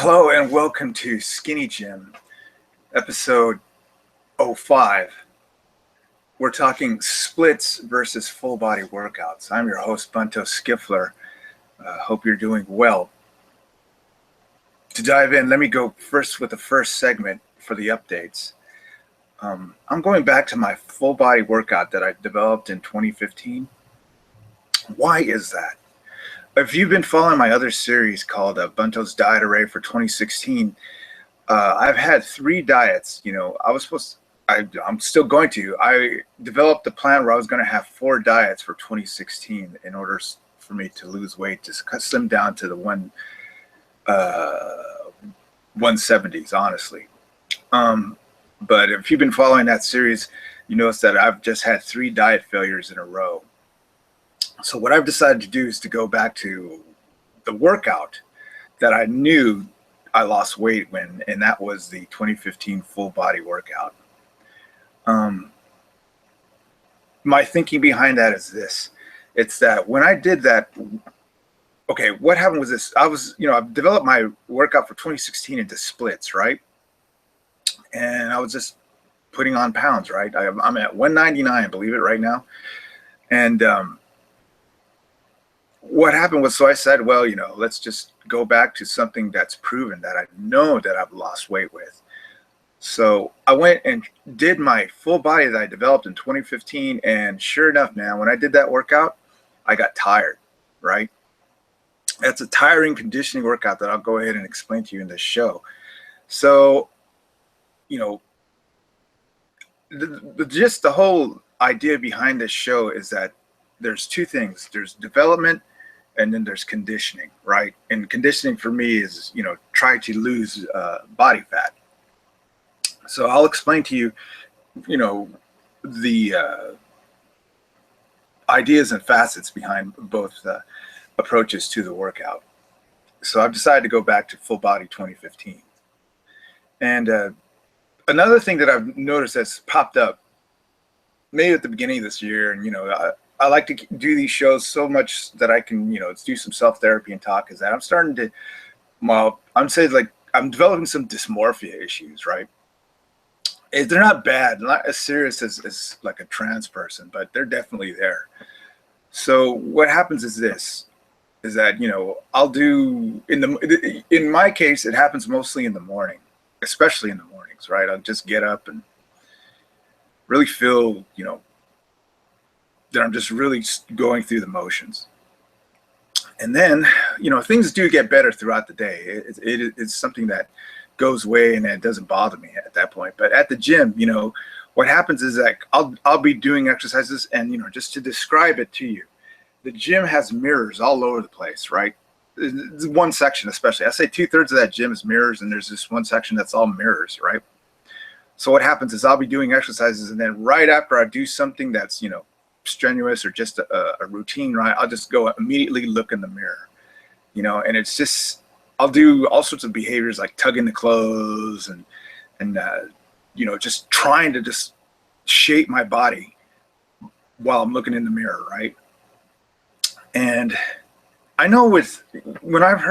Hello and welcome to SkinnyGYM, episode 05. We're talking splits versus full body workouts. I'm your host, Bunto Skiffler. Hope you're doing well. To dive in, let me go first with the first segment for the updates. I'm going back to my full body workout that I developed in 2015. Why is that? If you've been following my other series called Bunto's Diet Array for 2016, I've had 3 diets. I'm still going to. I developed a plan where I was going to have 4 diets for 2016 in order for me to lose weight, to slim down to the 170s, honestly. But if you've been following that series, you notice that I've just had 3 diet failures in a row. So what I've decided to do is to go back to the workout that I knew I lost weight when, and that was the 2015 full body workout. My thinking behind that is this. It's that when I did that, okay, what happened was this. I've developed my workout for 2016 into splits, right? And I was just putting on pounds, right? I'm at 199, believe it, right now. And what happened was, so I said, well, let's just go back to something that's proven, that I know that I've lost weight with. So I went and did my full body that I developed in 2015. And sure enough, man, when I did that workout, I got tired, right? That's a tiring conditioning workout that I'll go ahead and explain to you in this show. So, just the whole idea behind this show is that there's 2 things. There's development and then there's conditioning, right? And conditioning for me is, try to lose body fat. So I'll explain to you, the ideas and facets behind both approaches to the workout. So I've decided to go back to full body 2015. And another thing that I've noticed that's popped up maybe at the beginning of this year, and I like to do these shows so much that I can, do some self-therapy and talk, is that I'm starting to, I'm developing some dysmorphia issues, right? They're not bad, not as serious as like a trans person, but they're definitely there. So what happens is this, is that, I'll do, in my case, it happens mostly in the morning, especially in the mornings, right? I'll just get up and really feel, that I'm just really going through the motions. And then, things do get better throughout the day. It's something that goes away and it doesn't bother me at that point. But at the gym, what happens is that I'll be doing exercises, and, just to describe it to you, the gym has mirrors all over the place, right? One section especially. I say 2/3 of that gym is mirrors, and there's this one section that's all mirrors, right? So what happens is I'll be doing exercises, and then right after I do something that's, strenuous or just a routine, right, I'll just go immediately look in the mirror, and it's just, I'll do all sorts of behaviors like tugging the clothes and just trying to just shape my body while I'm looking in the mirror, right? And I know when I've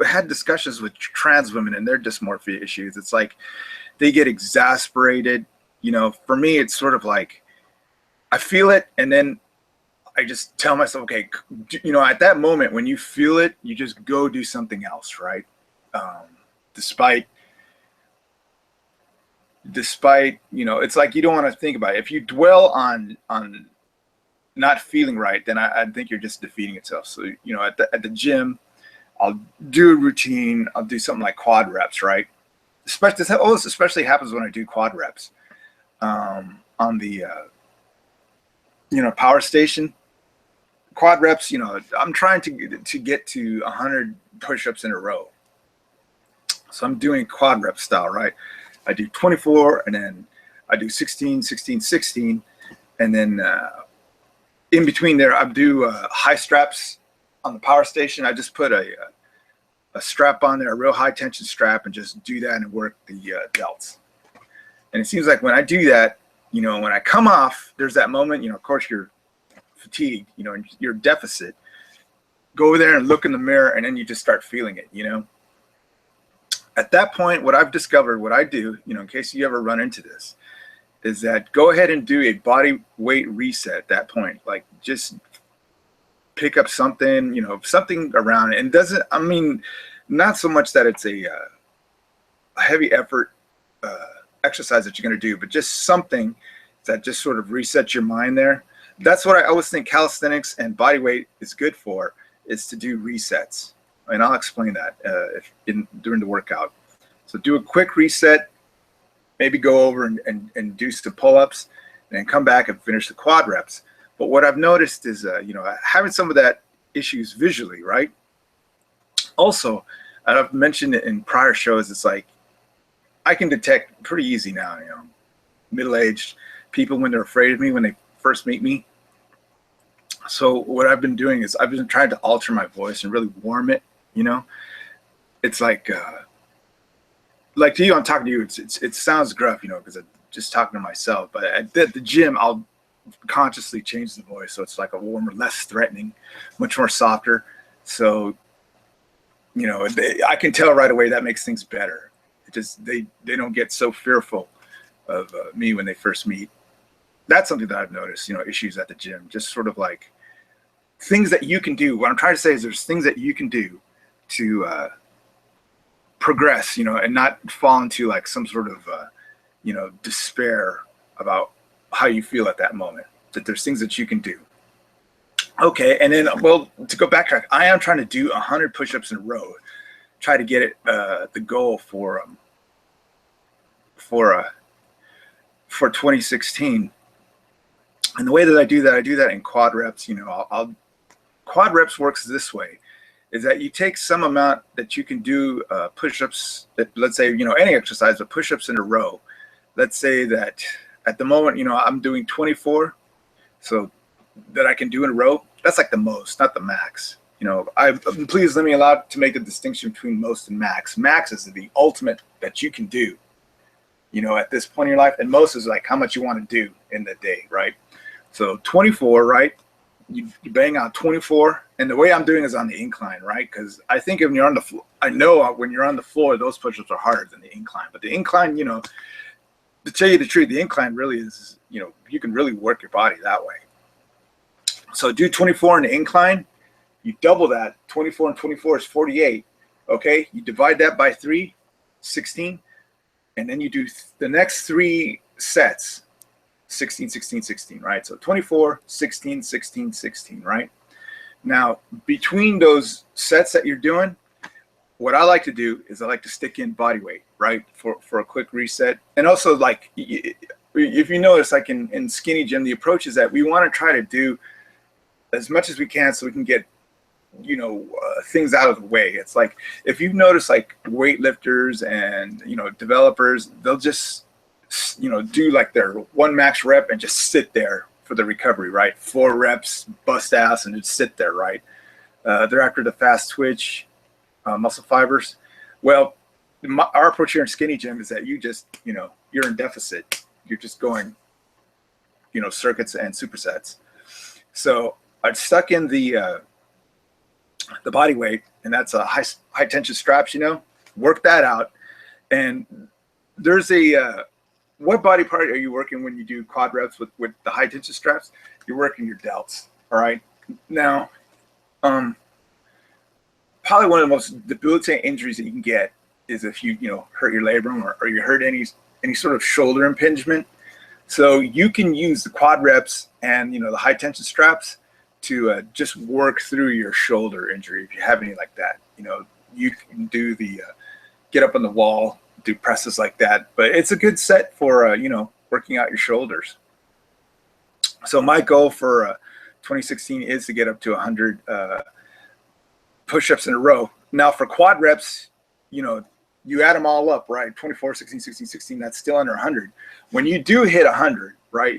had discussions with trans women and their dysmorphia issues, it's like they get exasperated. For me, it's sort of like, I feel it, and then I just tell myself, okay, at that moment when you feel it, you just go do something else, right? Despite, it's like you don't want to think about it. If you dwell on not feeling right, then I think you're just defeating itself. So, at the gym, I'll do a routine. I'll do something like quad reps, right? Especially happens when I do quad reps on the power station. Quad reps, I'm trying to get to 100 push-ups in a row. So I'm doing quad rep style, right? I do 24, and then I do 16, 16, 16, and then in between there, I do high straps on the power station. I just put a strap on there, a real high tension strap, and just do that and work the delts. And it seems like when I do that, when I come off, there's that moment, of course you're fatigued, and you're deficit. Go over there and look in the mirror, and then you just start feeling it, At that point, what I've discovered, what I do, in case you ever run into this, is that go ahead and do a body weight reset at that point. Like just pick up something, something around it. And doesn't, I mean, not so much that it's a heavy effort exercise that you're going to do, but just something that just sort of resets your mind there. That's what I always think calisthenics and body weight is good for, is to do resets. And I'll explain that during the workout. So do a quick reset, maybe go over and do some pull-ups, and then come back and finish the quad reps. But what I've noticed is, having some of that issues visually, right? Also, I've mentioned it in prior shows, it's like I can detect pretty easy now, middle-aged people when they're afraid of me when they first meet me. So what I've been doing is I've been trying to alter my voice and really warm it, It's like to you, I'm talking to you, it sounds gruff, because I'm just talking to myself. But at the gym, I'll consciously change the voice so it's like a warmer, less threatening, much more softer. So, I can tell right away that makes things better. It just they don't get so fearful of me when they first meet. That's something that I've noticed, issues at the gym, just sort of like things that you can do. What I'm trying to say is there's things that you can do to progress, and not fall into like some sort of, despair about how you feel at that moment, that there's things that you can do. Okay. And then, well, to go backtrack, I am trying to do 100 push-ups in a row, try to get it, the goal for 2016. And the way that I do that in quad reps. Quad reps works this way, is that you take some amount that you can do push-ups, that, let's say, any exercise, but push-ups in a row. Let's say that at the moment, I'm doing 24, so that I can do in a row. That's like the most, not the max. Please let me allow to make the distinction between most and max. Max is the ultimate that you can do, at this point in your life, and most is like how much you want to do in the day, right? So 24, right? You bang out 24, and the way I'm doing is on the incline, right? Because I think when you're on the floor, I know when you're on the floor, those push-ups are harder than the incline. But the incline, to tell you the truth, the incline really is, you can really work your body that way. So do 24 in the incline, you double that. 24 and 24 is 48. Okay, you divide that by 3, 16, and then you do the next 3 sets. 16, 16, 16, right? So 24, 16, 16, 16, right? Now, between those sets that you're doing, what I like to do is I like to stick in body weight, right? For a quick reset. And also, like, if you notice, like in SkinnyGYM, the approach is that we want to try to do as much as we can so we can get, things out of the way. It's like, if you've noticed, like, weightlifters and, developers, they'll just, do like their 1 max rep and just sit there for the recovery, right? 4 reps, bust ass, and just sit there, right? They're after the fast twitch muscle fibers. Well, our approach here in SkinnyGYM is that you just, you're in deficit. You're just going, circuits and supersets. So I stuck in the body weight, and that's a high tension straps, work that out. And there's a, what body part are you working when you do quad reps with the high tension straps? You're working your delts. All right. Now, probably one of the most debilitating injuries that you can get is if you, hurt your labrum or you hurt any sort of shoulder impingement. So you can use the quad reps and, the high tension straps to just work through your shoulder injury. If you have any like that, you can do the get up on the wall, do presses like that, but it's a good set for working out your shoulders. So my goal for 2016 is to get up to 100 push-ups in a row. Now for quad reps, you add them all up, right? 24, 16, 16, 16, that's still under 100. When you do hit 100, right,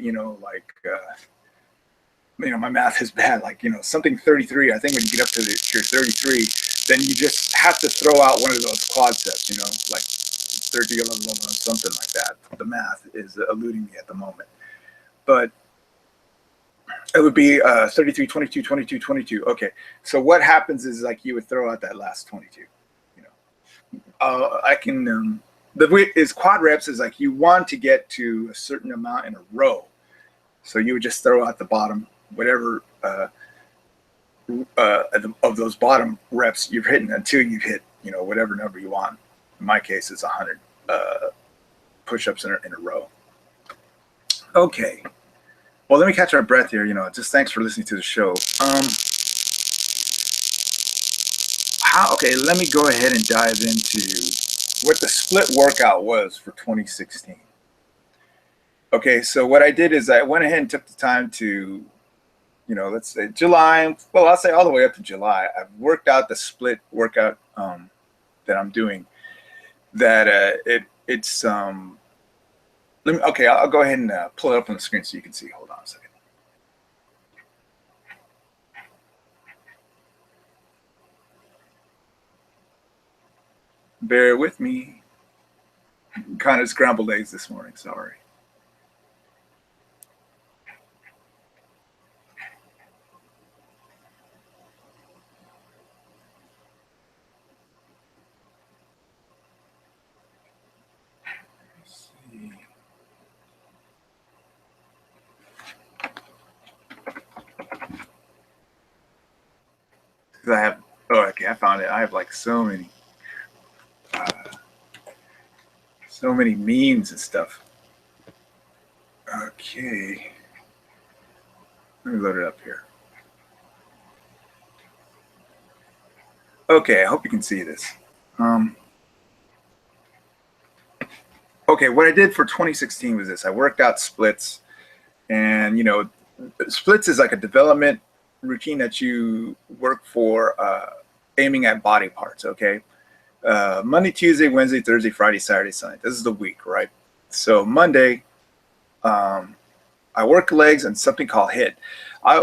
my math is bad, like, something 33, I think when you get up to your 33, then you just have to throw out one of those quad sets, like 30, 11, 11, something like that. The math is eluding me at the moment. But it would be 33, 22, 22, 22. Okay. So what happens is, like, you would throw out that last 22, I can, the way is quad reps is like you want to get to a certain amount in a row. So you would just throw out the bottom, whatever of those bottom reps you're hitting until you hit, you know, whatever number you want. In my case, it's 100 push-ups in a row. Okay. Well, let me catch our breath here. You know, just thanks for listening to the show. Okay, let me go ahead and dive into what the split workout was for 2016. Okay, so what I did is I went ahead and took the time to, you know, let's say July, well, I'll say all the way up to July, I've worked out the split workout that I'm doing. That it's okay, I'll go ahead and pull it up on the screen so you can see. Hold on a second. Bear with me. Kind of scrambled eggs this morning, sorry. I have, oh, okay, I found it. I have like so many memes and stuff. Okay, let me load it up here. Okay, I hope you can see this. Okay, what I did for 2016 was this. I worked out splits, and you know, splits is like a development routine that you work for aiming at body parts. Okay, Monday, Tuesday, Wednesday, Thursday, Friday, Saturday, Sunday. This is the week, right? So Monday, I work legs and something called HIIT.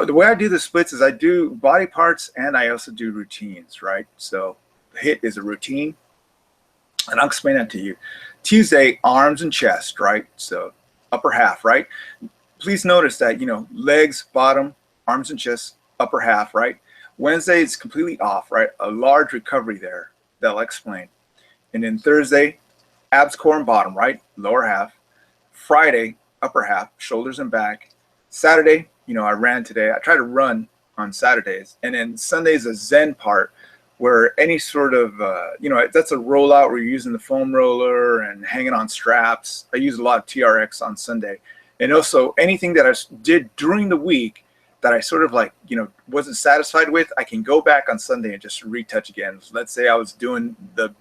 The way I do the splits is I do body parts and I also do routines, right? So HIIT is a routine, and I'll explain that to you. Tuesday, arms and chest, right? So upper half, right? Please notice that, you know, legs, bottom, arms and chest, upper half, right? Wednesday is completely off, right? A large recovery there that I'll explain. And then Thursday, abs, core, and bottom, right? Lower half. Friday, upper half, shoulders and back. Saturday, you know, I ran today. I try to run on Saturdays. And then Sunday is a Zen part where any sort of, you know, that's a rollout where you're using the foam roller and hanging on straps. I use a lot of TRX on Sunday. And also anything that I did during the week that I sort of like, you know, wasn't satisfied with, I can go back on Sunday and just retouch again. So let's say I was doing the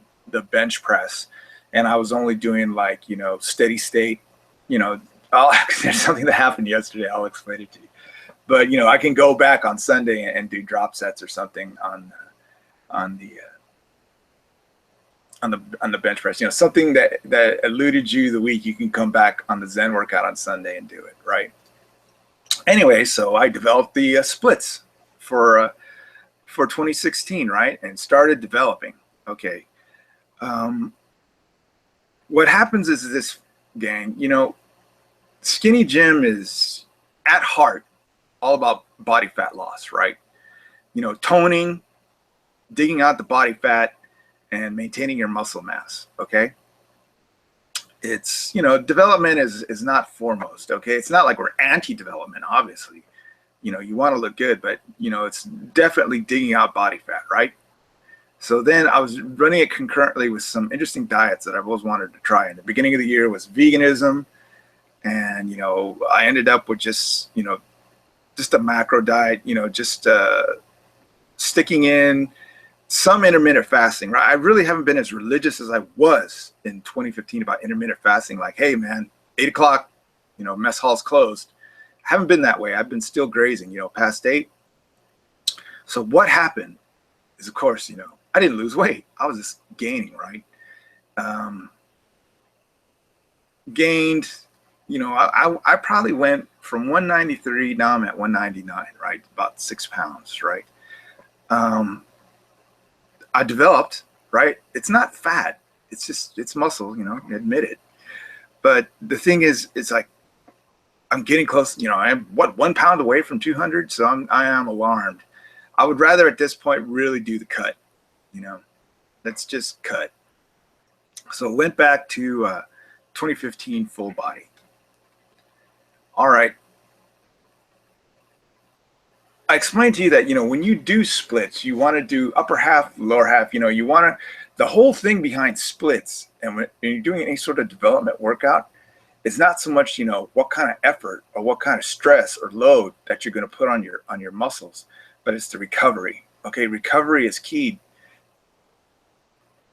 bench press and I was only doing like, you know, steady state, you know, there's something that happened yesterday. I'll explain it to you. But, you know, I can go back on Sunday and do drop sets or something on the bench press, you know, something that eluded you the week, you can come back on the Zen workout on Sunday and do it, right? Anyway, so I developed the splits for 2016, right? And started developing. Okay. What happens is this, gang, you know, SkinnyGYM is at heart all about body fat loss, right? You know, toning, digging out the body fat, and maintaining your muscle mass. Okay, it's, you know, development is not foremost. Okay, it's not like we're anti-development, obviously. You know, you want to look good, but you know, it's definitely digging out body fat, right? So then I was running it concurrently with some interesting diets that I've always wanted to try. In the beginning of the year was veganism, and you know, I ended up with just, you know, just a macro diet, you know, just sticking in some intermittent fasting, right? I really haven't been as religious as I was in 2015 about intermittent fasting. Like, hey man, 8 o'clock, you know, mess hall's closed. I haven't been that way. I've been still grazing, you know, past 8. So what happened is, of course, you know, I didn't lose weight. I was just gaining, right? Gained, you know, I probably went from 193, now I'm at 199, right? About 6 pounds, right? I developed, right? It's not fat. It's just, it's muscle, you know, admit it. But the thing is, it's like, I'm getting close, you know, I'm 1 pound away from 200. So I am alarmed. I would rather at this point really do the cut, you know, let's just cut. So went back to 2015 Fullbody. All right. I explained to you that, when you do splits, you want to do upper half, lower half, you want to, the whole thing behind splits and when you're doing any sort of development workout, it's not so much, what kind of effort or what kind of stress or load that you're going to put on your muscles, but it's the recovery. Okay. Recovery is key.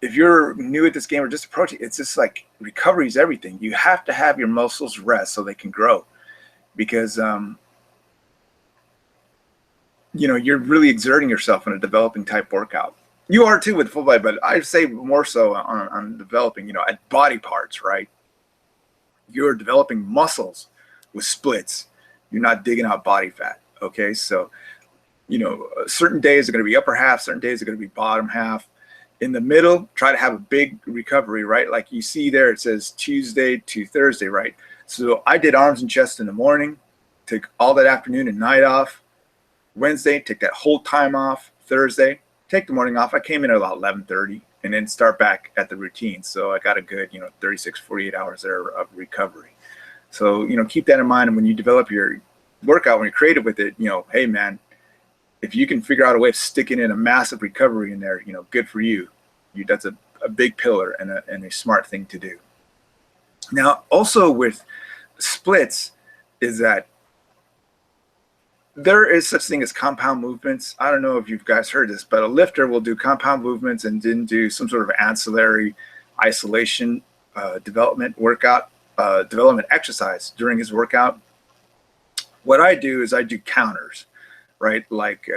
If you're new at this game or just approaching, it's just like recovery is everything. You have to have your muscles rest so they can grow because, you're really exerting yourself in a developing type workout. You are too with full body, but I'd say more so on developing, at body parts, right? You're developing muscles with splits. You're not digging out body fat. Okay. So, certain days are going to be upper half, certain days are going to be bottom half. In the middle, try to have a big recovery, right? Like you see there, it says Tuesday to Thursday, right? So I did arms and chest in the morning, took all that afternoon and night off. Wednesday, take that whole time off. Thursday, take the morning off. I came in at about 11:30 and then start back at the routine. So I got a good, 36, 48 hours there of recovery. So, keep that in mind. And when you develop your workout, when you're creative with it, hey man, if you can figure out a way of sticking in a massive recovery in there, good for you. That's a big pillar and a smart thing to do. Now, also with splits is that there is such thing as compound movements. I don't know if you guys heard this, but a lifter will do compound movements and then do some sort of ancillary isolation development workout, development exercise during his workout. What I do is I do counters, right? Like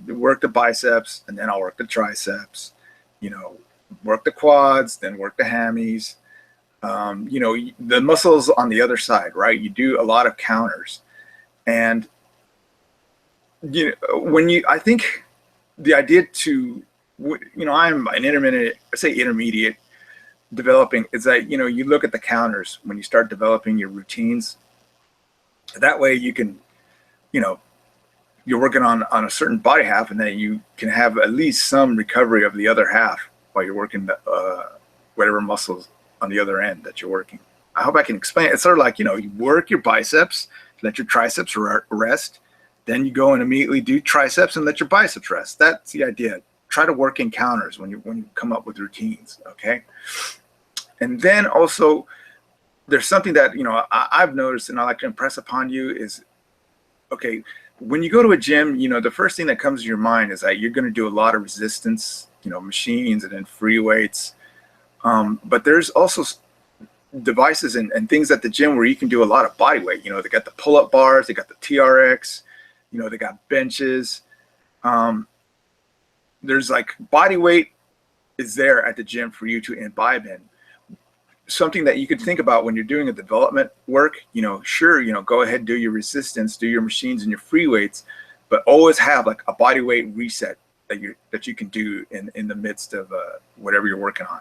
work the biceps and then I'll work the triceps, work the quads, then work the hammies, the muscles on the other side, right? You do a lot of counters. And I think the idea to, I'm an intermediate developing is that, you look at the counters when you start developing your routines. That way you can, you're working on a certain body half and then you can have at least some recovery of the other half while you're working whatever muscles on the other end that you're working. I hope I can explain. It's sort of like, you work your biceps, let your triceps rest. Then you go and immediately do triceps and let your biceps rest. That's the idea. Try to work in counters when you come up with routines, okay? And then also, there's something that, I've noticed and I like to impress upon you is, okay, when you go to a gym, the first thing that comes to your mind is that you're going to do a lot of resistance, machines and then free weights. But there's also devices and things at the gym where you can do a lot of body weight. They got the pull-up bars, they got the TRX, they got benches. There's like body weight is there at the gym for you to imbibe in. Something that you could think about when you're doing a development work, sure, go ahead and do your resistance, do your machines and your free weights, but always have like a body weight reset that you can do in the midst of whatever you're working on.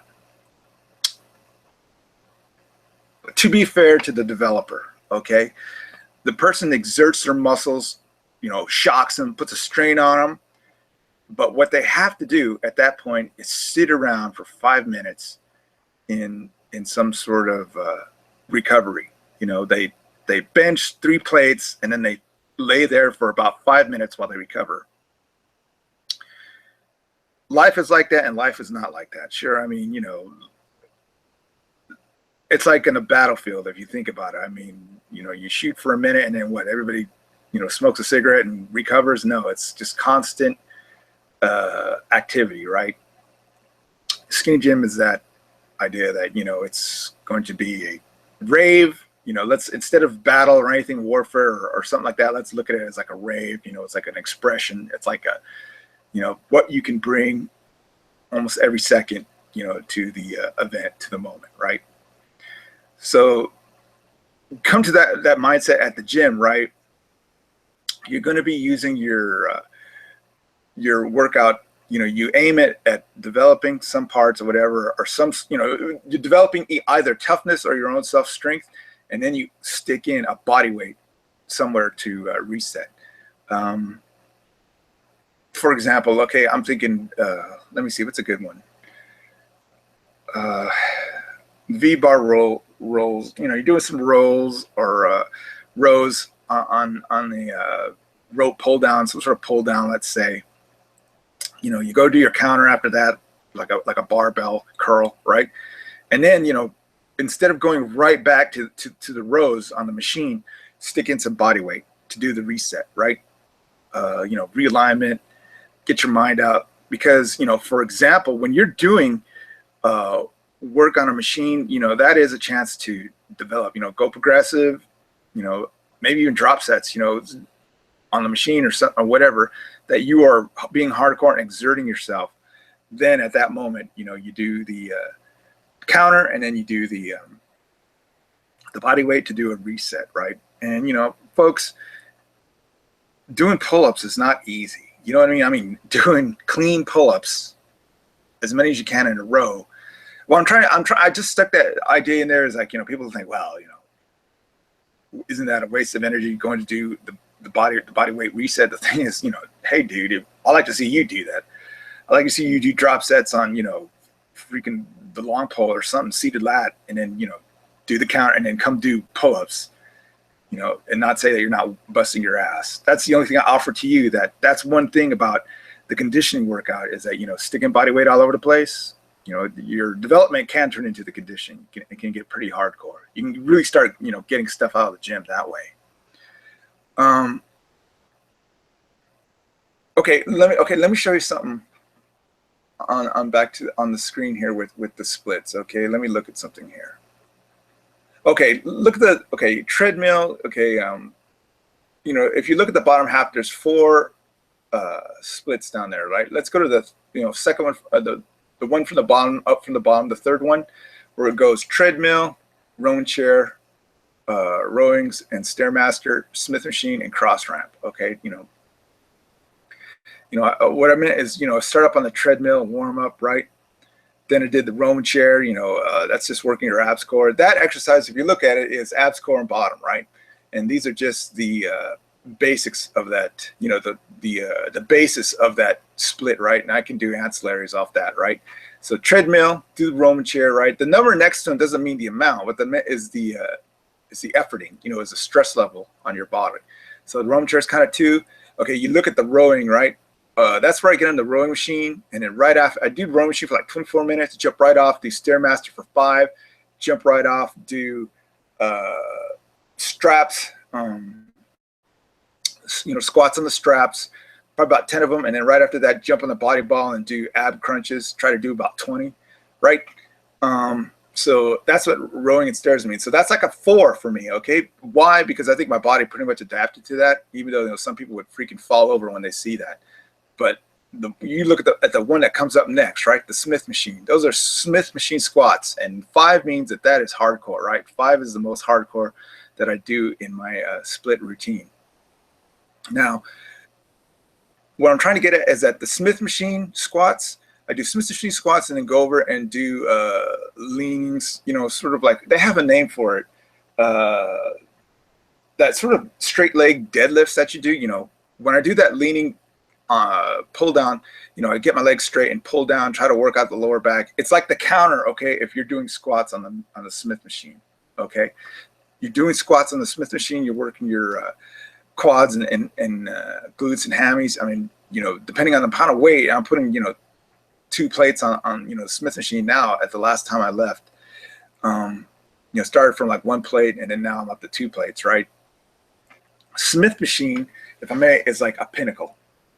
To be fair to the developer, okay, the person exerts their muscles, shocks them, puts a strain on them. But what they have to do at that point is sit around for 5 minutes in some sort of recovery. They bench 3 plates and then they lay there for about 5 minutes while they recover. Life is like that and life is not like that. Sure, I mean, it's like in a battlefield if you think about it. I mean, you shoot for a minute and then what? Everybody, smokes a cigarette and recovers? No, it's just constant activity, right? Skinny gym is that idea that, it's going to be a rave. Let's, instead of battle or anything, warfare or something like that, let's look at it as like a rave. It's like an expression. It's like a, what you can bring almost every second, to the event, to the moment, right? So come to that mindset at the gym, right? You're going to be using your workout. You aim it at developing some parts or whatever, or some, you're developing either toughness or your own self-strength, and then you stick in a body weight somewhere to reset. For example, okay, I'm thinking, let me see, what's a good one? V-bar rolls. You know, you're doing some rolls or rows on the rope pull down, some sort of pull down, let's say. You know, you go do your counter after that, like a barbell curl, right? And then, you know, instead of going right back to the rows on the machine, stick in some body weight to do the reset, right? You know, realignment, get your mind out. Because, you know, for example, when you're doing work on a machine, you know, that is a chance to develop, you know, go progressive, you know, maybe even drop sets, you know, on the machine or something or whatever, that you are being hardcore and exerting yourself. Then at that moment, you know, you do the counter and then you do the body weight to do a reset, right? And, you know, folks, doing pull-ups is not easy. You know what I mean? I mean, doing clean pull-ups, as many as you can in a row. Well, I just stuck that idea in there as like, you know, people think, well, you know, isn't that a waste of energy going to do the body weight reset? The thing is, you know, hey, dude, I like to see you do that. I like to see you do drop sets on, you know, freaking the long pole or something, seated lat, and then, you know, do the counter and then come do pull-ups, you know, and not say that you're not busting your ass. That's the only thing I offer to you. That's one thing about the conditioning workout is that, you know, sticking body weight all over the place, you know, your development can turn into the conditioning. It can get pretty hardcore. You can really start, you know, getting stuff out of the gym that way. Okay, let me show you something on the screen here with the splits. Okay, let me look at something here. Okay, look at the treadmill. Okay, you know, if you look at the bottom half, there's 4 splits down there, right? Let's go to the, you know, second one, the one from the bottom, up from the bottom, the third one, where it goes treadmill, rowing chair, rowings, and stairmaster, Smith machine, and cross ramp. Okay, you know, what I meant is, you know, start up on the treadmill, warm up, right? Then I did the rowing chair, you know, that's just working your abs core. That exercise, if you look at it, is abs core and bottom, right? And these are just the basics of that, you know, the basis of that split, right? And I can do ancillaries off that, right? So treadmill, do the rowing chair, right? The number next to it doesn't mean the amount. What is the efforting, you know, is the stress level on your body. So the rowing chair is kind of 2. Okay, you look at the rowing, right? That's where I get on the rowing machine, and then right after I do rowing machine for like 24 minutes, jump right off, do stairmaster for 5, jump right off, do straps, you know, squats on the straps, probably about 10 of them, and then right after that, jump on the body ball and do ab crunches. Try to do about 20, right? So that's what rowing and stairs means. So that's like a 4 for me. Okay, why? Because I think my body pretty much adapted to that, even though, you know, some people would freaking fall over when they see that. But you look at the one that comes up next, right? The Smith machine. Those are Smith machine squats, and 5 means that is hardcore, right? 5 is the most hardcore that I do in my split routine. Now, what I'm trying to get at is that the Smith machine squats, I do Smith machine squats and then go over and do leanings, you know, sort of like, they have a name for it. That sort of straight leg deadlifts that you do, you know, when I do that leaning pull down, you know, I get my legs straight and pull down, try to work out the lower back. It's like the counter, okay, if you're doing squats on the Smith machine, okay? You're doing squats on the Smith machine, you're working your quads and glutes and hammies. I mean, you know, depending on the pound of weight, I'm putting, you know, 2 plates on you know, the Smith machine now. At the last time I left, you know, started from like 1 plate, and then now I'm up to 2 plates, right? Smith machine, if I may, is like a pinnacle.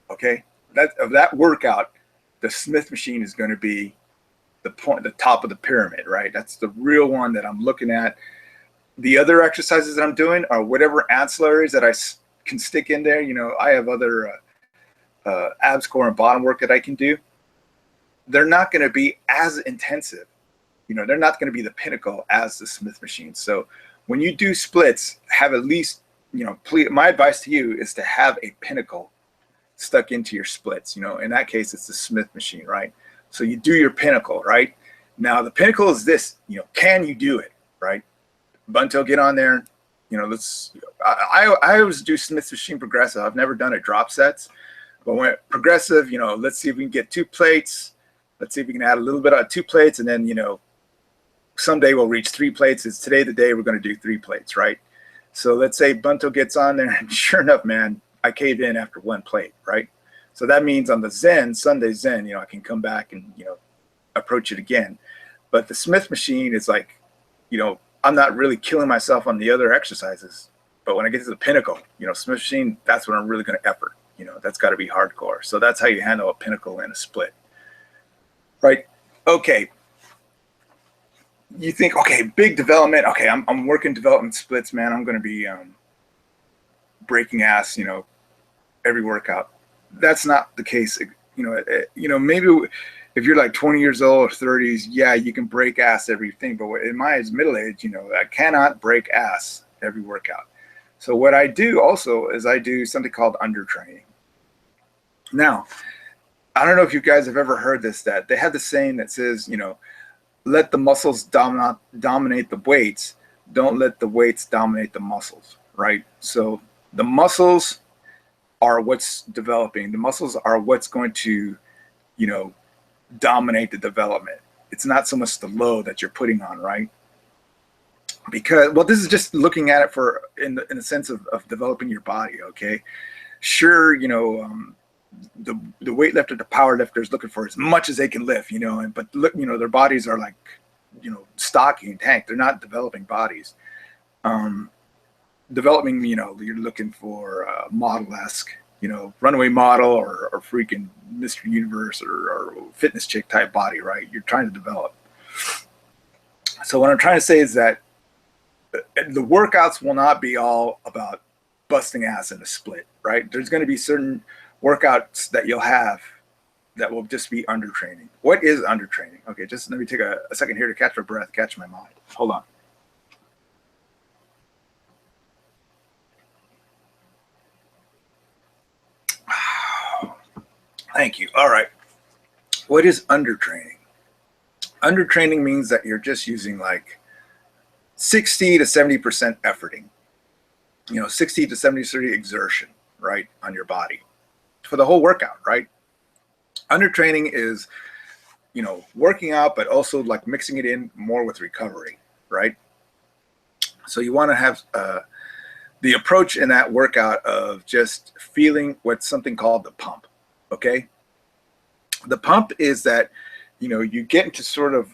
Okay, that workout, the Smith machine is going to be the top of the pyramid, right? That's the real one that I'm looking at. The other exercises that I'm doing are whatever ancillaries that I can stick in there. You know, I have other abs core and bottom work that I can do. They're not going to be as intensive. You know, they're not going to be the pinnacle as the Smith machine. So when you do splits, have at least, you know, my advice to you is to have a pinnacle stuck into your splits. You know, in that case, it's the Smith machine, right? So you do your pinnacle, right? Now the pinnacle is this, you know, can you do it, right? Bunto, get on there. You know, I always do Smith machine progressive. I've never done it drop sets, but when progressive, you know, let's see if we can get 2 plates. Let's see if we can add a little bit of 2 plates, and then, you know, someday we'll reach 3 plates. It's today the day we're going to do 3 plates, right? So let's say Bunto gets on there, and sure enough, man, I cave in after 1 plate, right? So that means on the Zen, Sunday Zen, I can come back and, approach it again. But the Smith machine is like, I'm not really killing myself on the other exercises. But when I get to the pinnacle, Smith machine, that's when I'm really going to effort. That's got to be hardcore. So that's how you handle a pinnacle and a split, right? Okay. You think, okay, big development. Okay, I'm working development splits, man. I'm going to be breaking ass, every workout. That's not the case. Maybe if you're like 20 years old or 30s, yeah, you can break ass everything. But in my middle age, I cannot break ass every workout. So what I do also is I do something called undertraining. Now, I don't know if you guys have ever heard this, that they have the saying that says, let the muscles dominate the weights. Don't let the weights dominate the muscles, right? So the muscles are what's developing. The muscles are what's going to, dominate the development. It's not so much the load that you're putting on, right? Because, well, this is just looking at it in the sense of developing your body, okay? Sure, the weightlifter, the power lifter is looking for as much as they can lift, but look, their bodies are like, stocky and tank. They're not developing bodies. Developing, you're looking for model-esque, runaway model or freaking Mr. Universe or fitness chick type body, right? You're trying to develop. So what I'm trying to say is that the workouts will not be all about busting ass in a split, right? There's going to be certain workouts that you'll have that will just be undertraining. What is undertraining? Okay, just let me take a second here to catch my breath, catch my mind. Hold on. Thank you. All right. What is undertraining? Undertraining means that you're just using like 60 to 70% efforting, 60 to 70% exertion, right, on your body for the whole workout, right? Undertraining is, working out, but also like mixing it in more with recovery, right? So you want to have the approach in that workout of just feeling what's something called the pump, okay? The pump is that, you get into sort of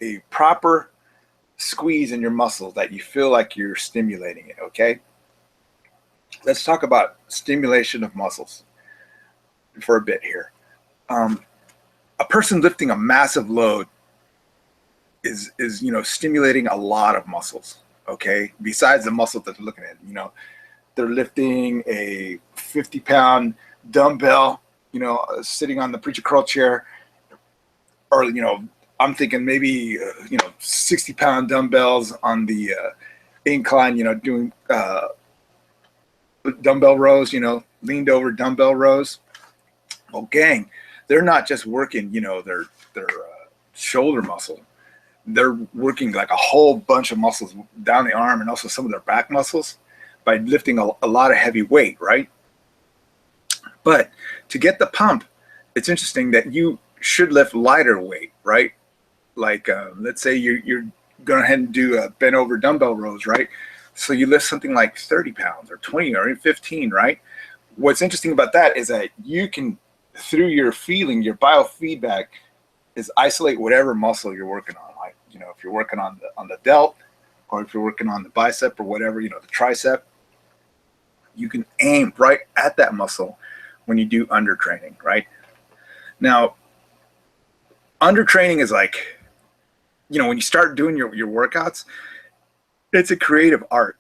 a proper squeeze in your muscles that you feel like you're stimulating it, okay? Let's talk about stimulation of muscles for a bit here. A person lifting a massive load is stimulating a lot of muscles, okay? Besides the muscle that they're looking at, they're lifting a 50-pound dumbbell, sitting on the preacher curl chair, or, I'm thinking maybe, 60-pound dumbbells on the incline, doing dumbbell rows, leaned over dumbbell rows. Well, gang, they're not just working, their shoulder muscle. They're working like a whole bunch of muscles down the arm and also some of their back muscles by lifting a lot of heavy weight, right? But to get the pump, it's interesting that you should lift lighter weight, right? Like, let's say you're going ahead and do bent over dumbbell rows, right? So you lift something like 30 pounds or 20 or even 15, right? What's interesting about that is that you can, through your feeling, your biofeedback, is isolate whatever muscle you're working on. Like, if you're working on the delt, or if you're working on the bicep or whatever, the tricep, you can aim right at that muscle when you do undertraining, right? Now, undertraining is like, when you start doing your workouts, it's a creative art,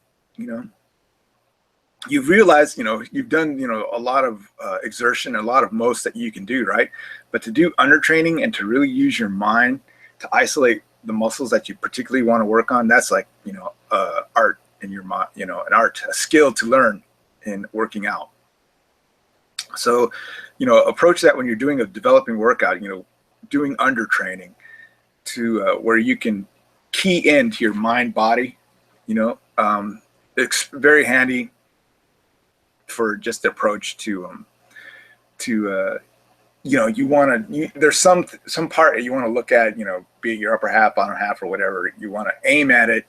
You've realized, you've done, a lot of exertion, a lot of most that you can do, right? But to do undertraining and to really use your mind to isolate the muscles that you particularly want to work on, that's like, art in your mind, an art, a skill to learn in working out. So, approach that when you're doing a developing workout, doing undertraining to where you can key into your mind body, it's very handy for just the approach to you want to, there's some part you want to look at, be it your upper half, bottom half, or whatever. You want to aim at it.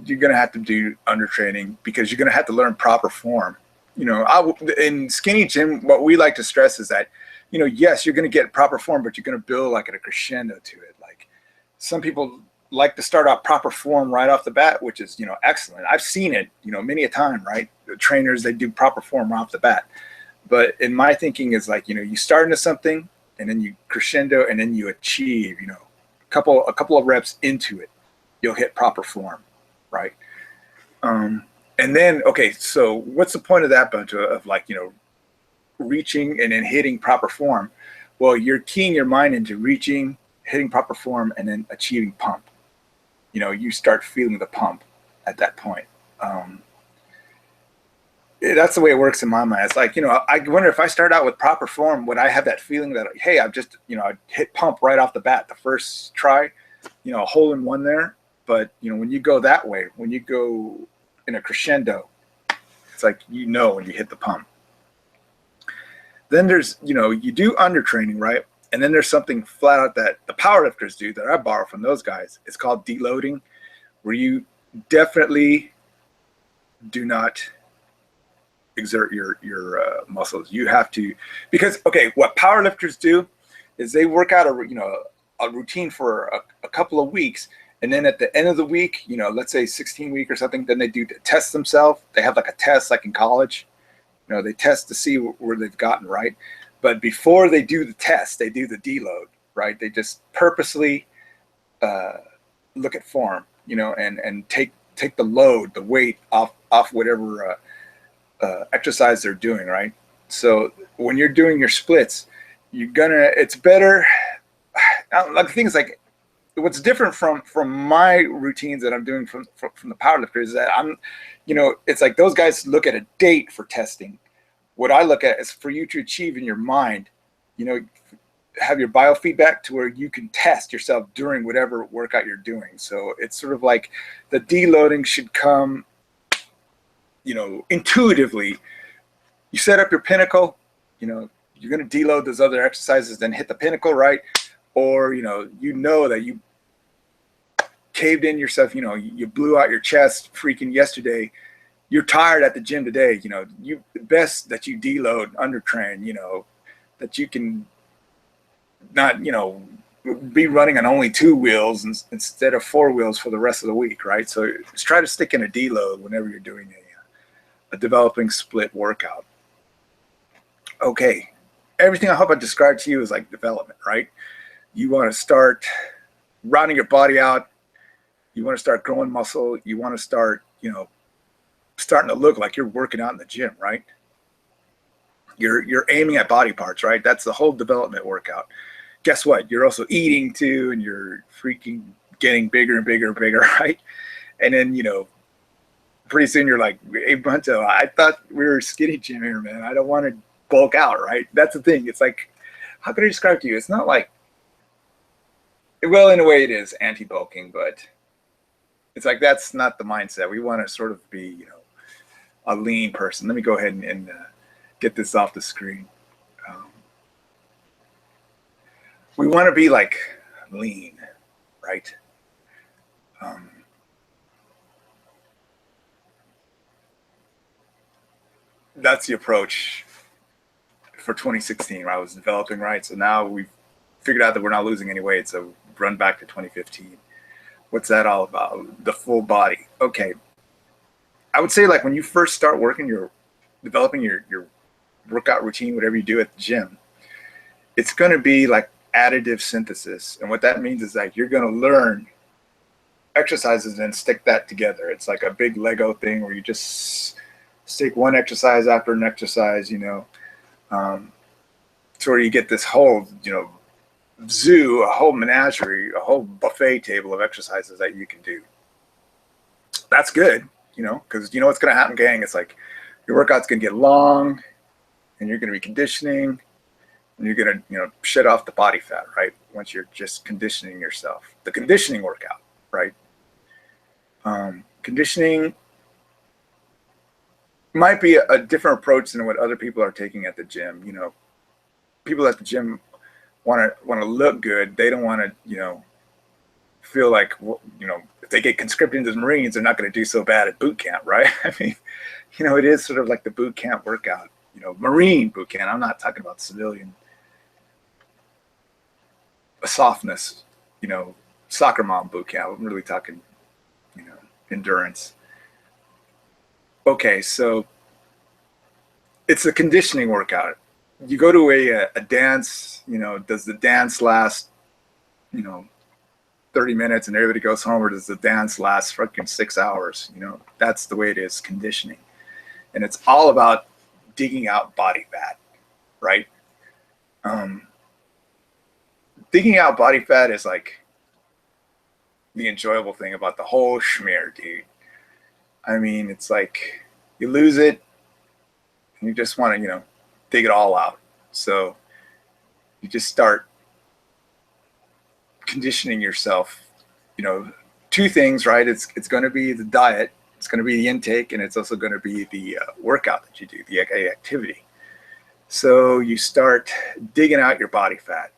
You're going to have to do under training because you're going to have to learn proper form. In skinny gym, what we like to stress is that, yes, you're going to get proper form, but you're going to build like a crescendo to it. Like some people like to start out proper form right off the bat, which is, excellent. I've seen it, many a time, right? The trainers, they do proper form right off the bat. But in my thinking is like, you start into something and then you crescendo and then you achieve, a couple of reps into it, you'll hit proper form, right? And then, okay, so what's the point of that, Bunto, of like, reaching and then hitting proper form? Well, you're keying your mind into reaching, hitting proper form, and then achieving pump. You start feeling the pump at that point. That's the way it works in my mind. It's like, I wonder if I start out with proper form, would I have that feeling that, hey, I've just, I hit pump right off the bat, the first try, a hole in one there. But, when you go that way, when you go in a crescendo, it's like, when you hit the pump. Then there's, you do under training, right? And then there's something flat out that the powerlifters do that I borrow from those guys. It's called deloading, where you definitely do not exert your muscles. You have to, because, okay, what powerlifters do is they work out a routine for a couple of weeks. And then at the end of the week, let's say 16 week or something, then they do test themselves. They have like a test like in college. They test to see where they've gotten, right? But before they do the test, they do the deload, right? They just purposely look at form, and take the load, the weight off whatever exercise they're doing, right? So when you're doing your splits, it's better. Like things like, what's different from my routines that I'm doing from the powerlifters is that I'm, it's like those guys look at a date for testing. What I look at is for you to achieve in your mind, have your biofeedback to where you can test yourself during whatever workout you're doing. So it's sort of like the deloading should come, intuitively. You set up your pinnacle, you're going to deload those other exercises, then hit the pinnacle, right? Or, that you caved in yourself, you blew out your chest freaking yesterday. You're tired at the gym today, best that you deload, undertrain, that you can not, be running on only 2 wheels instead of 4 wheels for the rest of the week, right? So just try to stick in a deload whenever you're doing a developing split workout. Okay, everything I hope I described to you is like development, right? You want to start rounding your body out. You want to start growing muscle. You want to start, starting to look like you're working out in the gym, right? You're aiming at body parts, right? That's the whole development workout. Guess what? You're also eating too, and you're freaking getting bigger and bigger and bigger, right? And then, pretty soon you're like, hey, Bunto, I thought we were skinny gym here, man. I don't want to bulk out, right? That's the thing. It's like, how can I describe to you? It's not like, well, in a way it is anti-bulking, but it's like, that's not the mindset. We want to sort of be, a lean person. Let me go ahead and get this off the screen. We want to be like lean, right? That's the approach for 2016, I was developing, right? So now we've figured out that we're not losing any weight, so run back to 2015. What's that all about? The full body. Okay. I would say, like, when you first start developing your workout routine, whatever you do at the gym, it's going to be like additive synthesis. And what that means is that you're going to learn exercises and stick that together. It's like a big Lego thing where you just stick one exercise after an exercise, so you get this whole, zoo, a whole menagerie, a whole buffet table of exercises that you can do. That's good, because what's going to happen, gang? It's like your workout's going to get long, and you're going to be conditioning, and you're going to, shed off the body fat, right? Once you're just conditioning yourself. The conditioning workout, right? Conditioning might be a different approach than what other people are taking at the gym. people at the gym want to look good. They don't want to, you know, feel like, you know, if they get conscripted into the Marines, they're not going to do so bad at boot camp, right? I mean, you know, it is sort of like the boot camp workout, you know, Marine boot camp. I'm not talking about civilian softness, you know, soccer mom boot camp. I'm really talking, you know, endurance. Okay, so it's a conditioning workout. You go to a dance, you know, does the dance last, you know, 30 minutes and everybody goes home, or does the dance last fucking 6 hours? You know, that's the way it is, conditioning. And it's all about digging out body fat, right? Digging out body fat is like the enjoyable thing about the whole schmear, dude. I mean, it's like you lose it and you just want to, you know, dig it all out. So you just start conditioning yourself, you know, two things, right? It's going to be the diet, it's going to be the intake, and it's also going to be the workout that you do, the activity. So you start digging out your body fat.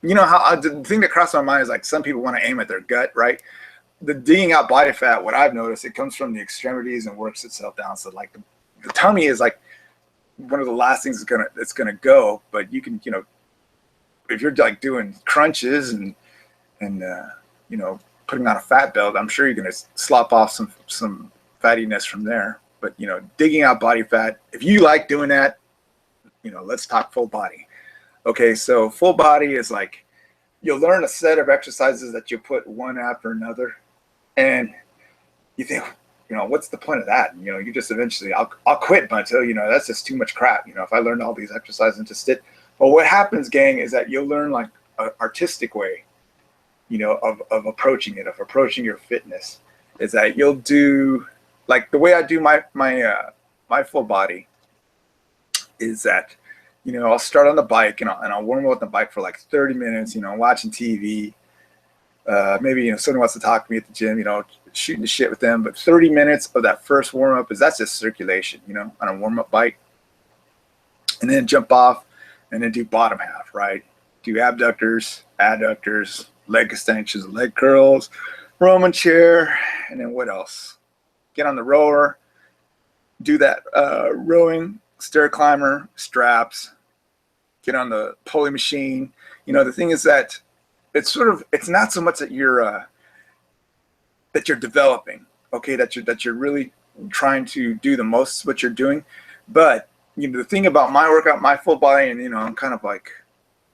You know, how the thing that crossed my mind is like some people want to aim at their gut, right? The digging out body fat, what I've noticed, it comes from the extremities and works itself down. So like the tummy is like one of the last things that's gonna go, but you can, you know, if you're like doing crunches and you know, putting on a fat belt, I'm sure you're gonna slop off some fattiness from there. But you know, digging out body fat, if you like doing that, you know, let's talk full body. Okay, so full body is like you'll learn a set of exercises that you put one after another, and you think, you know, what's the point of that? And, you know, you just eventually, I'll quit, Bunto. You know, that's just too much crap. You know, if I learned all these exercises and just it. But what happens, gang, is that you'll learn like an artistic way, you know, of approaching it, of approaching your fitness. Is that you'll do like the way I do my full body is that, you know, I'll start on the bike and I'll warm up on the bike for like 30 minutes, you know, watching TV. Maybe, you know, someone wants to talk to me at the gym, you know, shooting the shit with them. But 30 minutes of that first warm up that's just circulation, you know, on a warm up bike. And then jump off and then do bottom half, right? Do abductors, adductors, leg extensions, leg curls, Roman chair, and then what else? Get on the rower, do that rowing, stair climber, straps, get on the pulley machine. You know, the thing is that it's not so much that you're developing, okay, that you're really trying to do the most of what you're doing. But you know, the thing about my workout, my full body, and you know, I'm kind of like,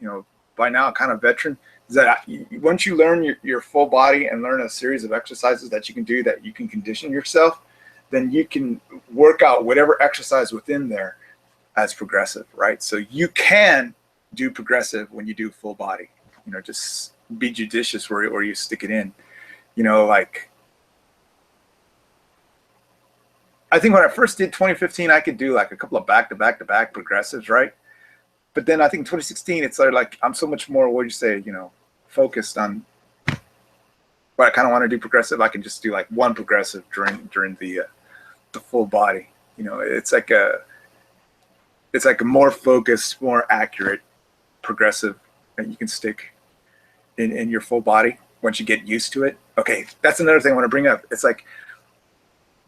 you know, by now kind of veteran, is that once you learn your full body and learn a series of exercises that you can do, that you can condition yourself, then you can work out whatever exercise within there as progressive, right? So you can do progressive when you do full body. You know, just be judicious where you stick it in. You know, like I think when I first did 2015, I could do like a couple of back-to-back progressives, right? But then I think 2016, it's like I'm so much more, what do you say, you know, focused on what I kind of want to do progressive. I can just do like one progressive during the full body. You know, it's like a more focused, more accurate progressive that you can stick in your full body once you get used to it. Okay, that's another thing I want to bring up. It's like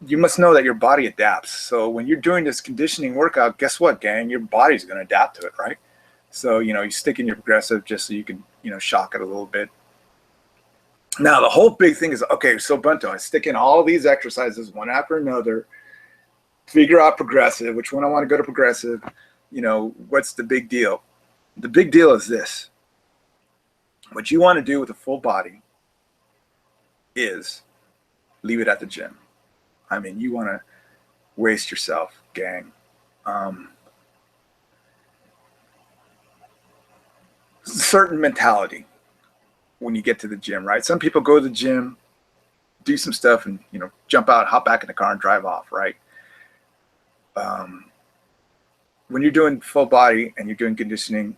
you must know that your body adapts. So when you're doing this conditioning workout, guess what, gang? Your body's going to adapt to it, right? So, you know, you stick in your progressive just so you can, you know, shock it a little bit. Now, the whole big thing is, okay, so Bunto, I stick in all these exercises one after another, figure out progressive, which one I want to go to progressive, you know, what's the big deal? The big deal is this. What you want to do with a full body is leave it at the gym. I mean, you want to waste yourself, gang. Certain mentality when you get to the gym, right? Some people go to the gym, do some stuff, and, you know, jump out, hop back in the car, and drive off, right? When you're doing full body and you're doing conditioning,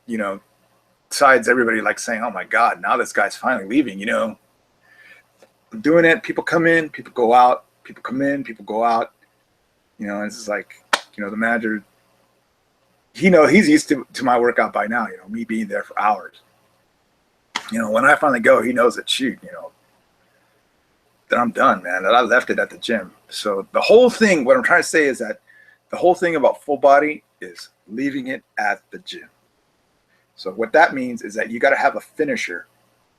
you know, besides everybody like saying, oh my God, now this guy's finally leaving, you know, I'm doing it. People come in, people go out, people come in, people go out, you know, and it's just like, you know, the manager he's used to my workout by now, me being there for hours. When I finally go, he knows that, shoot, that I'm done, man, that I left it at the gym. So the whole thing, what I'm trying to say is that the whole thing about full body is leaving it at the gym. So what that means is that you got to have a finisher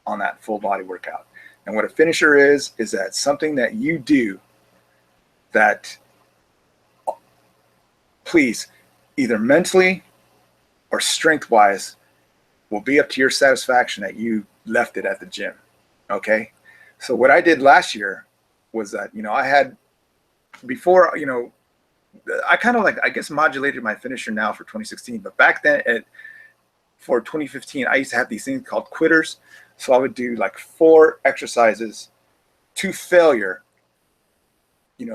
on that full body workout. And what a finisher is that something that you do that, please, either mentally or strength-wise, will be up to your satisfaction that you left it at the gym, okay? So what I did last year was that, I had, before, I kind of like, I guess, modulated my finisher now for 2016, but back then for 2015, I used to have these things called quitters. So I would do like 4 exercises to failure, in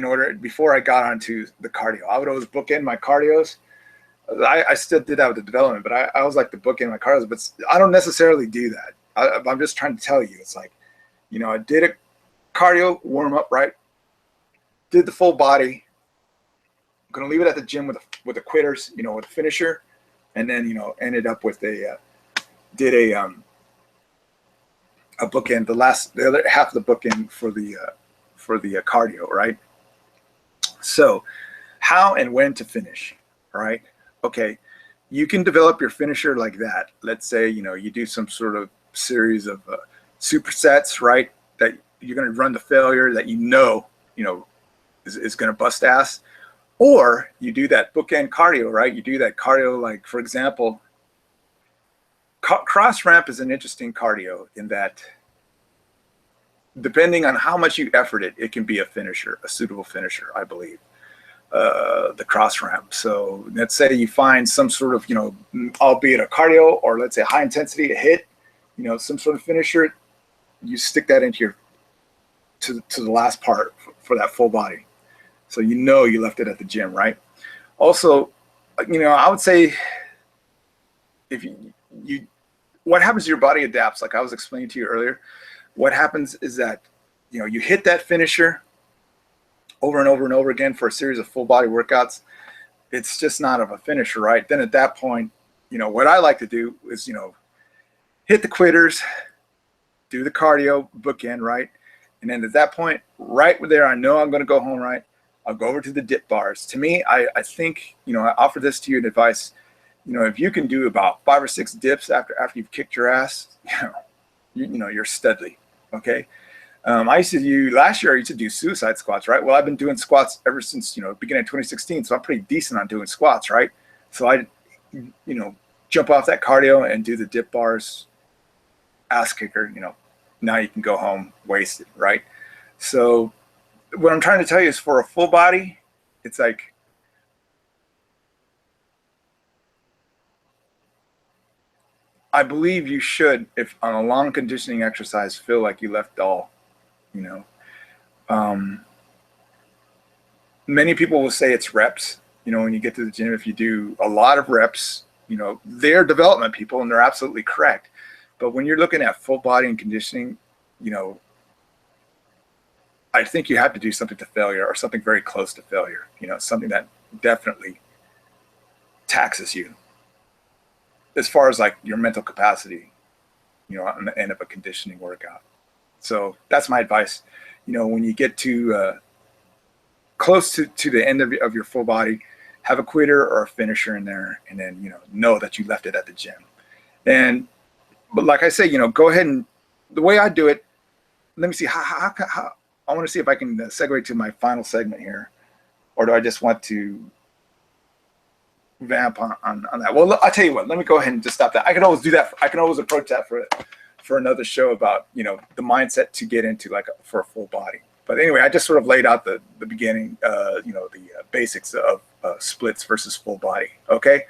order, before I got onto the cardio. I would always bookend my cardios. I still did that with the development, but I was like to bookend my cardios, but I don't necessarily do that. I'm just trying to tell you, it's like, I did a cardio warm up, right? Did the full body. I'm going to leave it at the gym with the quitters, with a finisher, and then, ended up with did a bookend, the other half of the bookend for the cardio, right? So how and when to finish, right? Okay, you can develop your finisher like that. Let's say, you do some sort of series of supersets, right? That you're going to run the failure that is going to bust ass. Or you do that bookend cardio, right? You do that cardio, like, for example, cross ramp is an interesting cardio in that, depending on how much you effort it can be a finisher, a suitable finisher, I believe, the cross ramp. So let's say you find some sort of, albeit a cardio, or let's say high intensity, a hit, some sort of finisher, you stick that into to the last part for that full body. So you left it at the gym, right? Also, I would say, if what happens is your body adapts, like I was explaining to you earlier. What happens is that, you hit that finisher over and over and over again for a series of full body workouts. It's just not of a finisher, right? Then at that point, what I like to do is, hit the quitters, do the cardio, bookend, right? And then at that point, right there, I know I'm going to go home, right? I'll go over to the dip bars. To me, I think, I offer this to you in advice. If you can do about 5 or 6 dips after you've kicked your ass, you're studly, okay? Last year I used to do suicide squats, right? Well, I've been doing squats ever since, beginning of 2016. So I'm pretty decent on doing squats, right? So I, jump off that cardio and do the dip bars, ass kicker, now you can go home wasted, right? So what I'm trying to tell you is, for a full body, it's like, I believe you should, if on a long conditioning exercise, feel like you left all, many people will say it's reps. When you get to the gym, if you do a lot of reps, they're development people and they're absolutely correct. But when you're looking at full body and conditioning, I think you have to do something to failure, or something very close to failure, something that definitely taxes you as far as like your mental capacity, on the end of a conditioning workout. So that's my advice. When you get to close to the end of your full body, have a quitter or a finisher in there, and then, know that you left it at the gym. But like I say, go ahead, and the way I do it, let me see how I want to see if I can segue to my final segment here, or do I just want to vamp on that? Well, I'll tell you what, let me go ahead and just stop that. I can always do that. I can always approach that for another show about, the mindset to get into, like, for a full body. But anyway, I just sort of laid out the beginning, the basics of splits versus full body. Okay.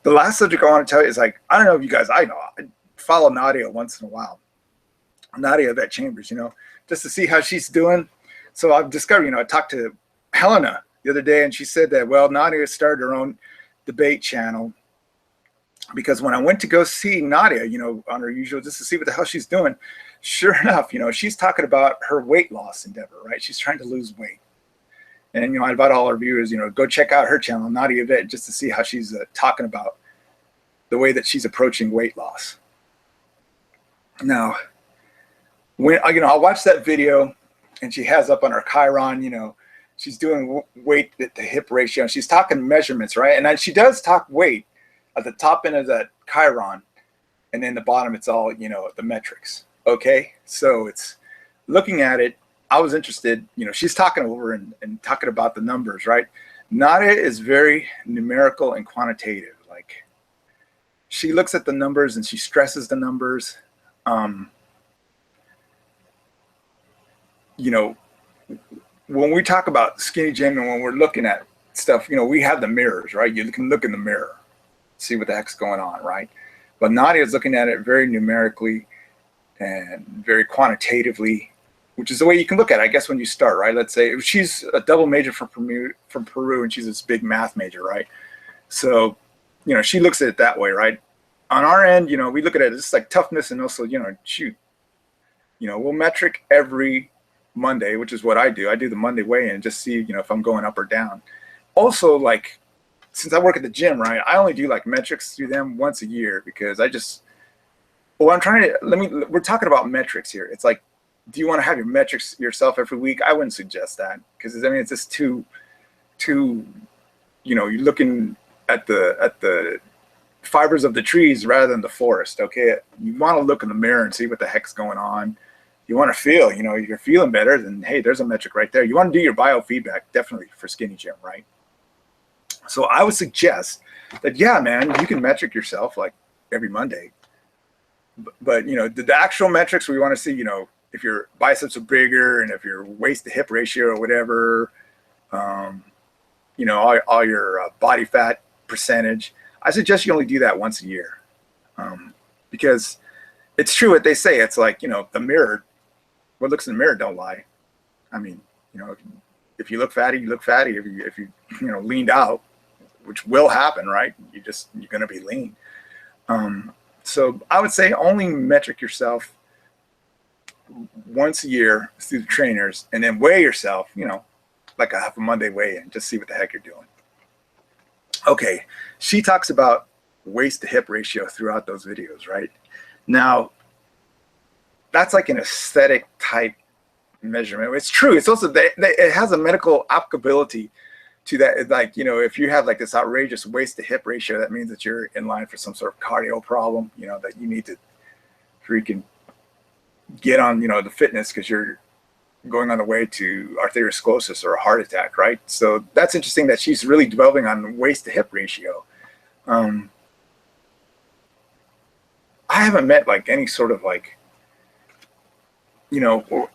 The last subject I want to tell you is, like, I don't know if you guys, I follow Nadia once in a while. Nadia Vet Chambers, just to see how she's doing. So I've discovered, I talked to Helena the other day, and she said that, well, Nadia started her own debate channel, because when I went to go see Nadia, on her usual, just to see what the hell she's doing, sure enough, she's talking about her weight loss endeavor, right? She's trying to lose weight. And, I invite all our viewers, go check out her channel, Nadia Vet, just to see how she's talking about the way that she's approaching weight loss. Now, when, I'll watch that video and she has up on her Chiron, she's doing weight to hip ratio, and she's talking measurements, right? And then she does talk weight at the top end of that Chiron, and then the bottom, it's all, the metrics. Okay. So it's looking at it. I was interested, she's talking over and talking about the numbers, right? Nadia is very numerical and quantitative. Like, she looks at the numbers and she stresses the numbers. When we talk about SkinnyGYM and when we're looking at stuff, we have the mirrors, right? You can look in the mirror, see what the heck's going on, right? But Nadia is looking at it very numerically and very quantitatively, which is the way you can look at it, I guess, when you start, right? Let's say she's a double major from Peru, and she's this big math major, right? So, she looks at it that way, right? On our end, we look at it as like toughness, and also, shoot, we'll metric every Monday, which is what I do. I do the Monday weigh-in and just see, if I'm going up or down. Also, like, since I work at the gym, right, I only do like metrics through them once a year, because we're talking about metrics here. It's like, do you want to have your metrics yourself every week? I wouldn't suggest that, because it's just too, you're looking at the fibers of the trees rather than the forest. Okay, you want to look in the mirror and see what the heck's going on. You want to feel, if you're feeling better, then hey, there's a metric right there. You want to do your biofeedback definitely for SkinnyGYM, right? So I would suggest that, yeah, man, you can metric yourself like every Monday, but the actual metrics we want to see, if your biceps are bigger and if your waist to hip ratio or whatever, all your body fat percentage, I suggest you only do that once a year, because it's true what they say. It's like, the mirror, what looks in the mirror don't lie. I mean, if you look fatty, you look fatty. If you leaned out, which will happen, right? You're going to be lean. So I would say only metric yourself once a year through the trainers, and then weigh yourself, like a half a Monday weigh-in, just see what the heck you're doing. Okay, she talks about waist to hip ratio throughout those videos, right? Now, that's like an aesthetic type measurement. It's true. It's also, it has a medical applicability to that. Like, if you have like this outrageous waist to hip ratio, that means that you're in line for some sort of cardio problem, that you need to freaking get on, the fitness, because you're going on the way to arteriosclerosis or a heart attack, right? So that's interesting that she's really developing on waist to hip ratio. I haven't met like any sort of like,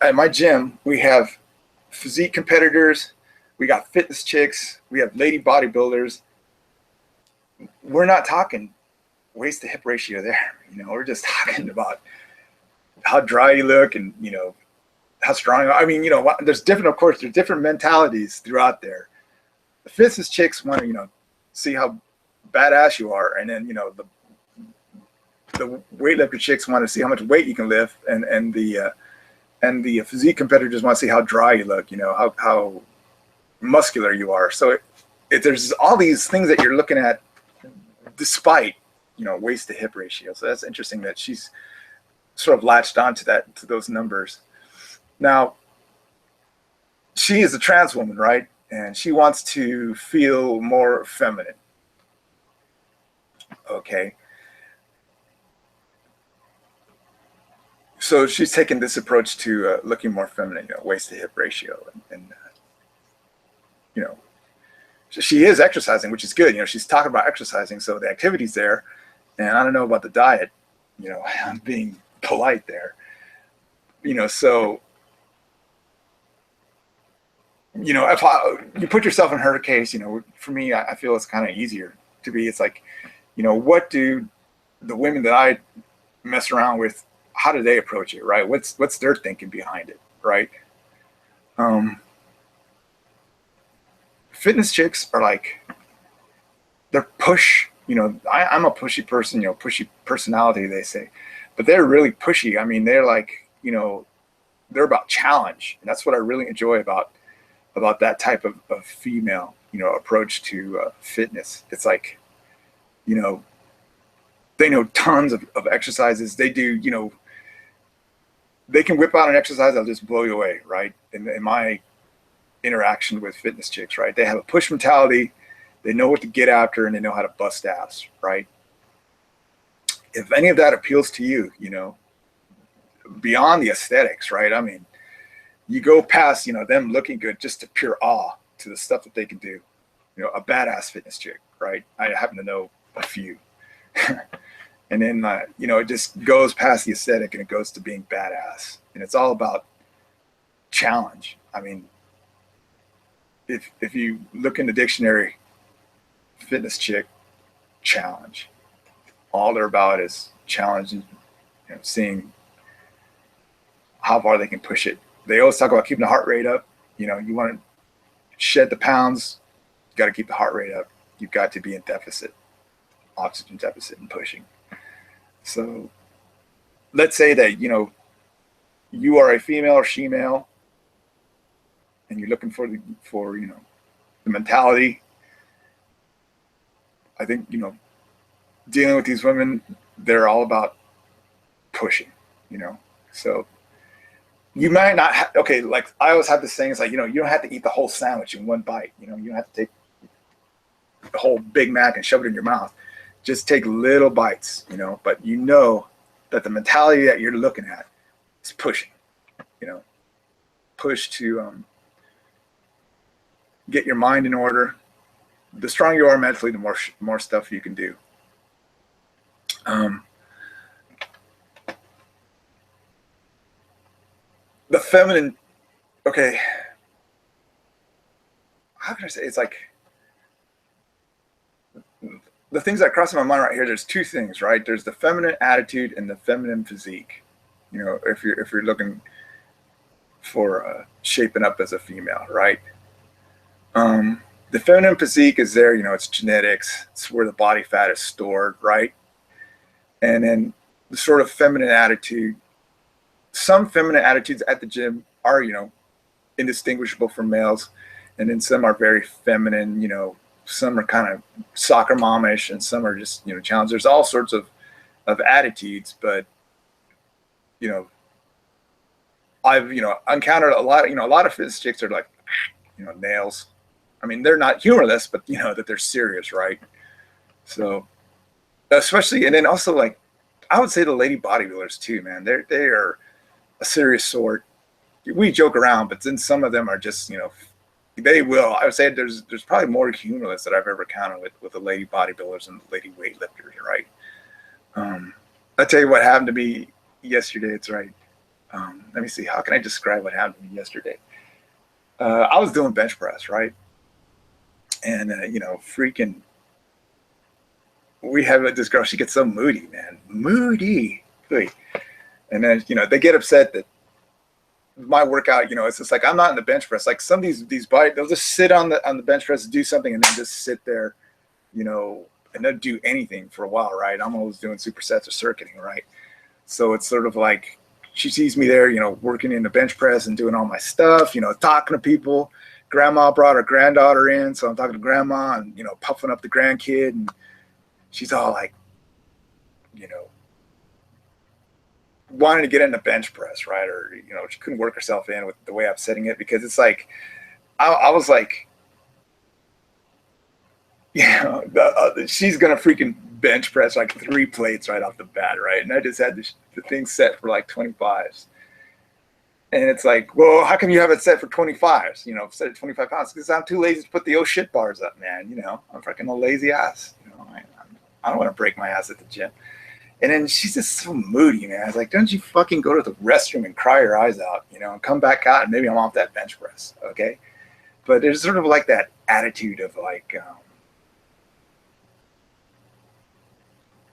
at my gym, we have physique competitors, we got fitness chicks, we have lady bodybuilders. We're not talking waist to hip ratio there. We're just talking about how dry you look and, how strong. I mean, there's different mentalities throughout there. The fitness chicks want to, see how badass you are. And then, the weightlifter chicks want to see how much weight you can lift. And the physique competitors want to see how dry you look, how muscular you are. So there's all these things that you're looking at despite, waist to hip ratio. So that's interesting that she's sort of latched onto to those numbers. Now, she is a trans woman, right? And she wants to feel more feminine. Okay. So she's taken this approach to looking more feminine, waist to hip ratio. And she is exercising, which is good. She's talking about exercising, so the activity's there. And I don't know about the diet, I'm being polite there. So, if you put yourself in her case, for me, I feel it's kind of easier to be. It's like, what do the women that I mess around with, how do they approach it, right? What's their thinking behind it, right? Fitness chicks are like, they're push, I'm a pushy person, pushy personality, they say, but they're really pushy. I mean, they're like, they're about challenge. And that's what I really enjoy about about that type of female, approach to fitness. It's like, they know tons of exercises. They do, they can whip out an exercise that'll just blow you away, right? In my interaction with fitness chicks, right? They have a push mentality. They know what to get after, and they know how to bust ass, right? If any of that appeals to you, beyond the aesthetics, right? I mean, you go past, them looking good just to pure awe to the stuff that they can do. A badass fitness chick, right? I happen to know a few. And then, it just goes past the aesthetic and it goes to being badass. And it's all about challenge. I mean, if you look in the dictionary, fitness chick, challenge. All they're about is challenging, seeing how far they can push it. They always talk about keeping the heart rate up. You want to shed the pounds, you got to keep the heart rate up. You've got to be in deficit, oxygen deficit, and pushing. So let's say that, you are a female or she-male, and you're looking for the mentality. I think, dealing with these women, they're all about pushing, so you might not okay, like I always have this saying, it's like, you don't have to eat the whole sandwich in one bite. You don't have to take the whole Big Mac and shove it in your mouth. Just take little bites, but that the mentality that you're looking at is pushing, push to get your mind in order. The stronger you are mentally, the more stuff you can do. The feminine, okay, how can I say? It's like the things that cross my mind right here. There's two things, right? There's the feminine attitude and the feminine physique. If you're looking for shaping up as a female, right? The feminine physique is there, it's genetics. It's where the body fat is stored, right? And then the sort of feminine attitude, some feminine attitudes at the gym are, indistinguishable from males. And then some are very feminine, some are kind of soccer momish, and some are just, challenged. There's all sorts of attitudes, but, I've, encountered a lot of fitness chicks are like, nails. I mean, they're not humorless, but that they're serious, right? So, especially, and then also, like, I would say the lady bodybuilders too, man. They are a serious sort. We joke around, but then some of them are just, they will. I would say there's probably more humorless that I've ever encountered with the lady bodybuilders and the lady weightlifters, right? I'll tell you what happened to me yesterday. It's right. Let me see. How can I describe what happened to me yesterday? I was doing bench press, right? And, freaking, we have this girl, she gets so moody, man. Moody. And then, they get upset that my workout, it's just like, I'm not in the bench press. Like some of these body, they'll just sit on the bench press, do something, and then just sit there, and they'll do anything for a while, right? I'm always doing supersets or circuiting, right? So it's sort of like, she sees me there, working in the bench press and doing all my stuff, talking to people. Grandma brought her granddaughter in, so I'm talking to grandma and, puffing up the grandkid, and she's all like, wanting to get in the bench press, right? Or, she couldn't work herself in with the way I'm setting it, because it's like, I was like, she's going to freaking bench press like 3 plates right off the bat, right? And I just had the thing set for like 25s. And it's like, well, how come you have it set for 25s? Set at 25 pounds? Because I'm too lazy to put the shit bars up, man. I'm freaking a lazy ass. I don't want to break my ass at the gym. And then she's just so moody, man. I was like, don't you fucking go to the restroom and cry your eyes out, and come back out, and maybe I'm off that bench press, okay? But there's sort of like that attitude of like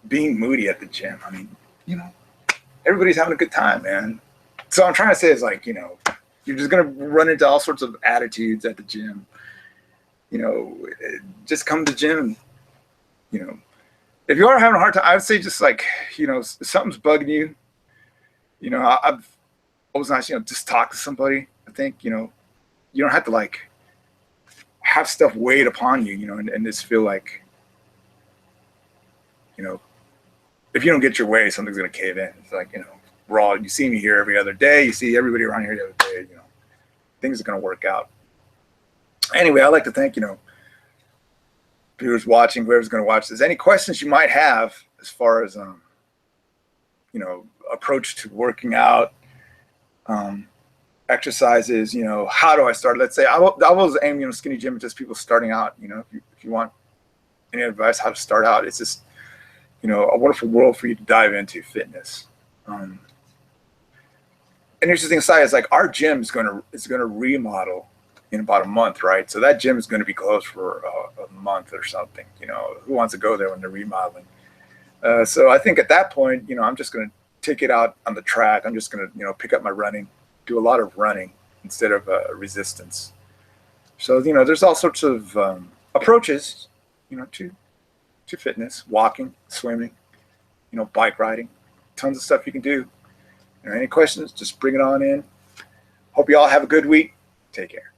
being moody at the gym. I mean, everybody's having a good time, man. So I'm trying to say is like, you're just going to run into all sorts of attitudes at the gym. Just come to the gym. If you are having a hard time, I would say just like, if something's bugging you, I've always nice, just talk to somebody. I think, you don't have to like have stuff weighed upon you, you know, and just feel like, you know, if you don't get your way, something's going to cave in. It's like, you know, you see me here every other day. You see everybody around here the other day, you know, things are going to work out. Anyway, I'd like to thank, you know, viewers watching, whoever's going to watch this. Any questions you might have as far as, you know, approach to working out, exercises, you know, how do I start? Let's say I was aiming, you know, SkinnyGYM at just people starting out, you know, if you want any advice how to start out, it's just, you know, a wonderful world for you to dive into fitness. An interesting side is like our gym is going to remodel in about a month, right? So that gym is going to be closed for a month or something. You know, who wants to go there when they're remodeling? So I think at that point, you know, I'm just going to take it out on the track. I'm just going to, you know, pick up my running, do a lot of running instead of resistance. So, you know, there's all sorts of approaches, you know, to fitness: walking, swimming, you know, bike riding, tons of stuff you can do. You know, any questions, just bring it on in. Hope you all have a good week. Take care.